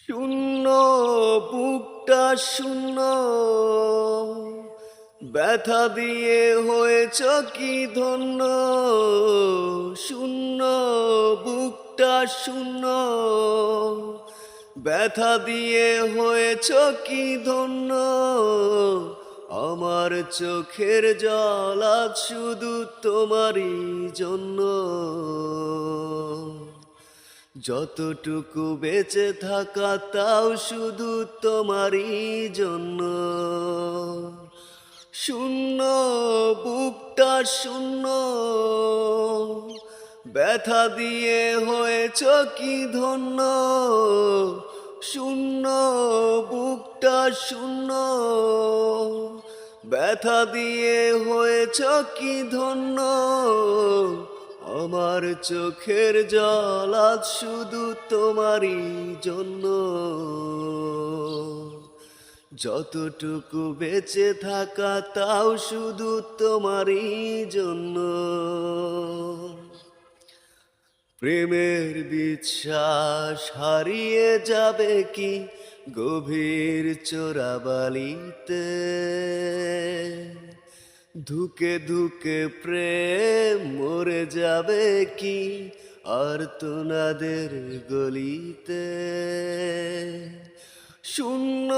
শূন্য, বুকটা শূন্য, ব্যথা দিয়ে হয়েছ কি ধন্য। শূন্য, বুকটা শূন্য, ব্যথা দিয়ে হয়েছ কি ধন্য। আমার চোখের জল আজ শুধু তোমারই জন্য। যতটুকু বেঁচে থাকা তাও শুধু তোমারই জন্য। শূন্য, বুকটা শূন্য, ব্যথা দিয়ে হয়েছ কি ধন্য। শূন্য, বুকটা শূন্য, ব্যথা দিয়ে হয়েছ কি ধন্য। আমার চোখের জল আজ শুধু তোমারই জন্য। যতটুকু বেঁচে থাকা তাও শুধু তোমারই জন্য। প্রেমের বিশ্বাস হারিয়ে যাবে কি গভীর চোরাবালিতে। ধুকে ধুকে প্রেম মরে যাবে কি আর্তনাদের গলিতে। শূন্য,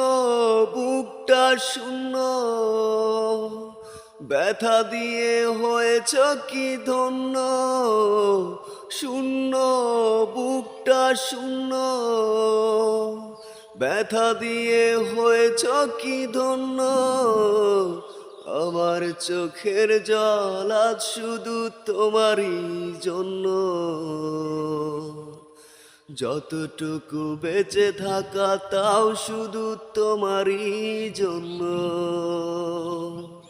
বুকটা শূন্য, ব্যথা দিয়ে হয়েছ কি ধন্য। শূন্য, বুকটা শূন্য, ব্যথা দিয়ে হয়েছ কি ধন্য। আমার চোখের জল আজ শুধু তোমারই জন্য। যতটুকু বেঁচে থাকা তাও শুধু তোমারই জন্য।